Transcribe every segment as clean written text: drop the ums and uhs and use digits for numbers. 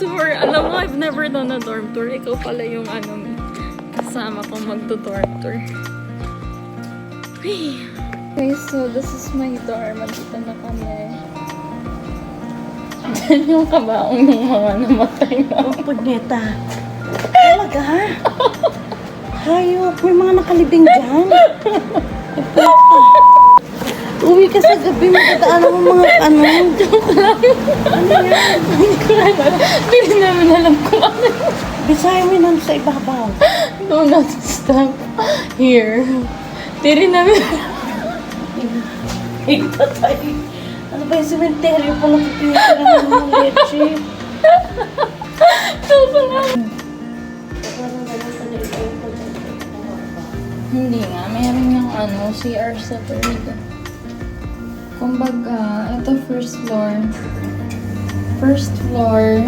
tour. Alam mo, I've never done a dorm tour. Ikaw pala yung kasama kong magdo-dorm tour. Okay, so this is my dorm. Dito na kami. Yan yung kabaong ng mga namatay na. Oh, punyeta. Talaga? Hayop, may mga nakalibing dyan. Uwi ka sa gabi, magdadaan mo mga Joke lang. ano yan? Hindi namin alam kung ano. Bisaya mo yun sa ibabaw. No, not stop. Here. Hindi rin namin. Tatay. Ano ba yung sementeryo pala pipinitira ng mga leche? Joke lang. Hindi nga. Mayroon yung CR sa third. Kumbaga, ito first floor. First floor,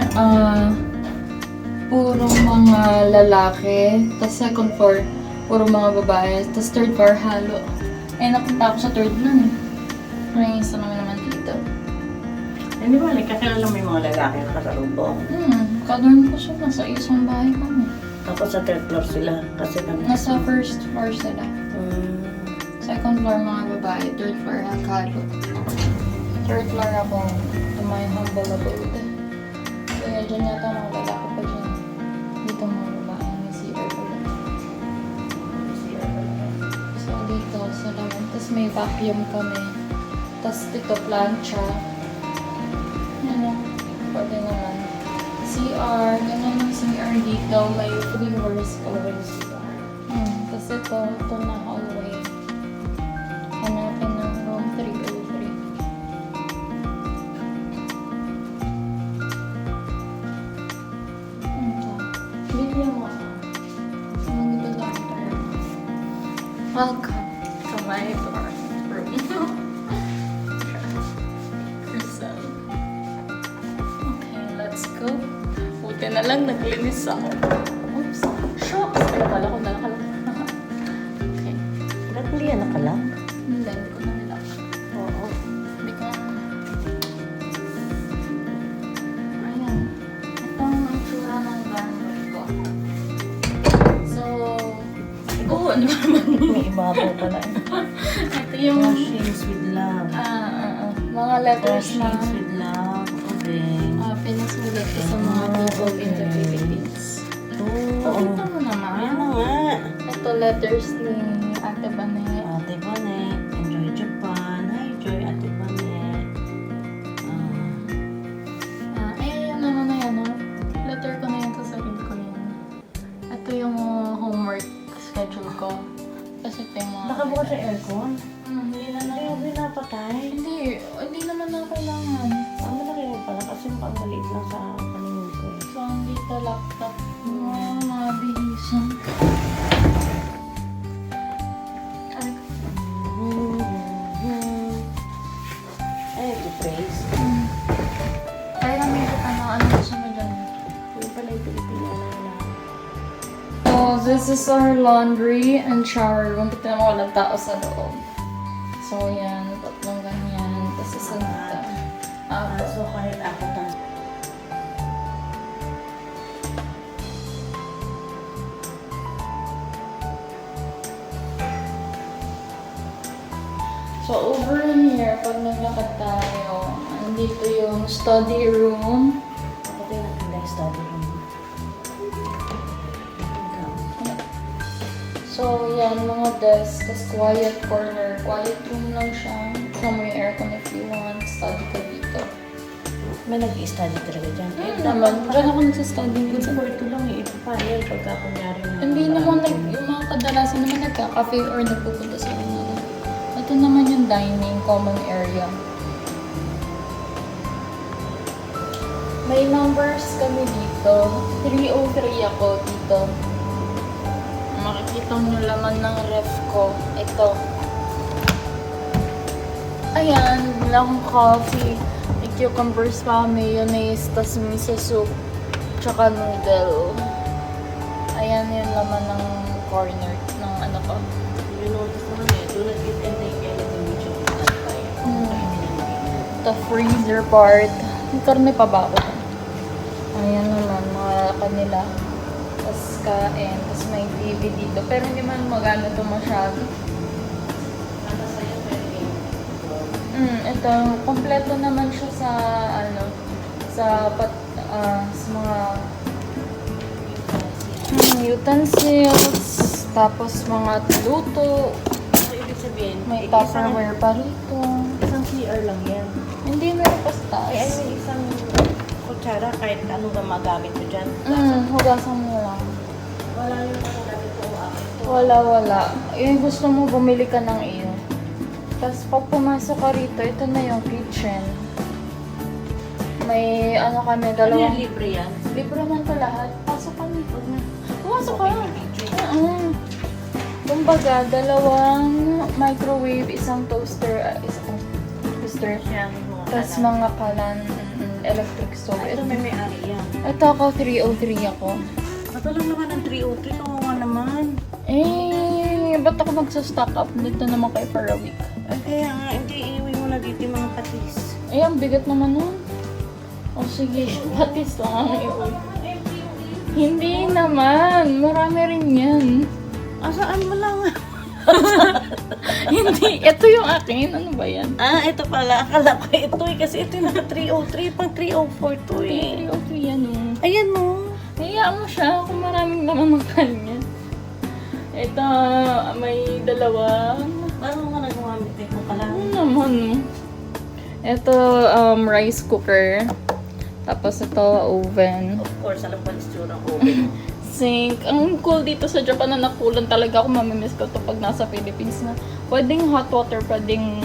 puro mga lalaki. Tapos second floor, puro mga babae. Tapos third floor, halo. Napunta ako sa third nun. Nangisa naman dito. Hindi ba, kakilala mo yung mga lalaki na kasalubong? Kadorm ko siya. Nasa isang bahay kami. Tapos sa third floor sila, kasi kami. Nasa first floor sila. Second floor mga babae, third floor halo. Third floor ako to my humble abode. Kaya dyan yata mga lalaki pa dyan. Dito mga babae, may CR pala. So dito sa laman. Tapos may vacuum kami. Tapos dito plancha. Pwede naman. CR, ganyan yung CR dito. May viewers always. Tapos ito na hallway. Hanapin ng room 303. Bigyan mo ako. Nandito lang tayo. Welcome to my dorm room. Okay, let's go. Buti na lang naglinis ako. Oops. Shocks! Kala ko nalakalak. Okay. Ba't hindi yan nakala? Hindi ko na nilak. Oo. Hindi ko na. Ayan. Ito ang itsura ng garment ko. So, ano naman May ibabaw pala. ito yung Washings with love. mga letters na Washings with love. Okay. pinasulat ko sa mga people in the Philippines. Pakita mo Ayan naman. na nga. Ito letters ni Ate Bane. Ate Bane, enjoy Japan. Hi, Joy, Ate Bane. Yan naman na yan. Letter ko na yan sa sarili ko yan. Ito yung homework schedule ko. Kasi ito yung mga... Nakabukas sa aircon? Hindi na na. Ayaw, pinapatay. Hindi naman na kailangan. Ang malaki pala kasi mukhang maliit lang sa paningin ko eh. So, dito laptop. Mga bihisan. Ay, ito praise. Kaya namin kita na ano sa dyan. Yung pala yung Pilipino na. So, this is our laundry and shower room. Kita naman walang tao sa loob. So, yan. Tatlong ganyan. Tapos isa dito. So kahit ako na. So, over here, pag naglakad tayo, andito yung study room. Ako din ang study room. So, yan, mga desk, tas quiet corner. Quiet room lang siya. So, may aircon if you want. Study ka dito. May nag-i-study talaga dyan. Naman, dyan ako nagsa-study Sa dito. kwarto lang eh. Ipapayal pagka kunyari na. Hindi naman, yung mga kadalasan naman nagka-cafe or nagpupunta sa kanila. Ito naman yung dining, common area. May numbers kami dito. 303 ako dito. Makikita nyo laman ng ref ko. Ito. Ayan, lang coffee. May cucumbers pa, mayonnaise, tas miso soup, tsaka noodle. Ayan yung laman ng corner ng ano ko. You notice naman eh. Do not eat and take anything which is not fine. The freezer part. May karne pa ba ako? Ayan naman, mga kanila. Tapos kain. Tapos may TV dito. Pero hindi man magano ito masyado. Ito, kompleto naman siya sa, sa mga utensils. Tapos mga luto. So, ibig sabihin, May Tupperware pa rito. Isang CR lang yan. Hindi meron pa sa taas. Ay, may isang kutsara kahit anong magamit mo dyan. Hugasan mo lang. Wala yung gamit ko Wala. Yung gusto mo, bumili ka ng iyo. Tapos pag pumasok ka rito, ito na yung kitchen. May kami, Ano dalawang... yung libre yan? Libre man to lahat. Pasok kami. Pumasok ka. Okay. Kumbaga, dalawang microwave, isang toaster, isang toaster. Yan, mga Tapos kalan. mga kalan, electric stove. Ito may may-ari yan. Ito ako, 303 ako. Ito lang naman ang 303. Kawawa naman. Ba't ako magsa-stock up? Dito naman kayo for a week. Ay, kaya nga, hindi iiwi mo na dito yung mga patis. Ang bigat naman nun. O sige, patis lang ang iuwi. Hindi naman. Marami rin yan. Saan mo lang? Hindi. Ito yung akin. Ano ba yan? Ito pala. Akala ko ito eh. Kasi ito yung naka 303. Pang 304 to eh. Okay, yan o. Ayan mo. Hayaan mo siya kung maraming naman magkanya. Ito, may dalawang. Paano mo nagmamit eh kung Ano kailangan? naman? Ito, rice cooker. Tapos ito, oven. Of course, alam ko ang itsura ng oven. Sink. Ang cool dito sa Japan na nakulan talaga ako. Mamimiss ko to pag nasa Philippines na. Pwedeng hot water, pwedeng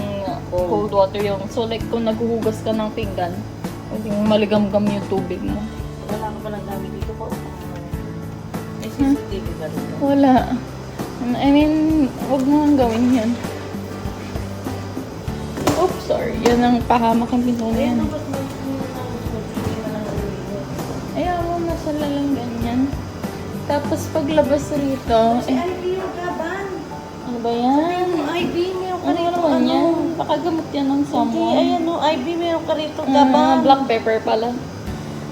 cold water yung. So like kung naghuhugas ka ng pinggan, pwedeng maligamgam yung tubig mo. Wala ka pa lang gamit dito ko. May CCTV ba dito? Wala. I mean, huwag mo nang gawin yan. Oops, sorry. Yan ang pahamak ang pinto na yan. Ayan, ba't mo Ayaw mo, masala lang ganyan. Tapos paglabas rito, Si Ivy yung gaban. ano ba yan? Ivy, meron ka Ano rito. naman yan? Baka gamot yan ng Hindi, someone. ayan o. Ivy, meron ka rito gaban. Black pepper pala.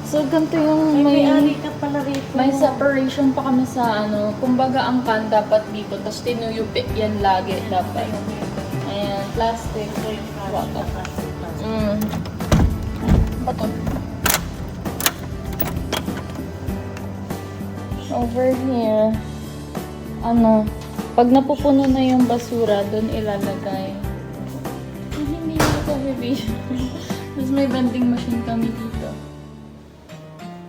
So, ganito yung May may... ari ka pala rito. May separation pa kami sa kumbaga ang can dapat dito, tapos tinuyupi yan lagi dapat. Ayan, plastic. Baka. Bato. Over here, pag napupuno na yung basura, doon ilalagay. Hindi na ito revision. Tapos may vending machine kami dito.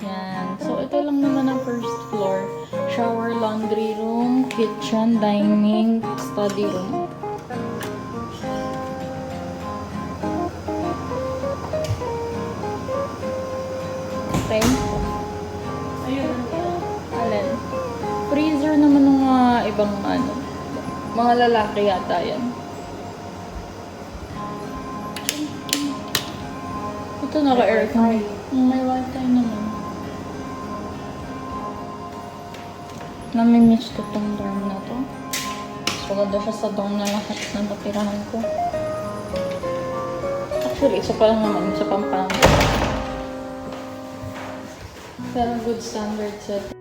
Yan. So, ito lang naman ang first floor. Shower, laundry room, kitchen, dining, study room. Okay. Ayun. Alin? Freezer naman ng mga ibang mga lalaki yata yan. Ito naka-aircon. May wifi naman. Namimiss ko tong dorm na to. So, ganda siya sa dorm na lahat ng natirahan ko. Actually, isa pa lang naman sa Pampanga. Pero good standard set.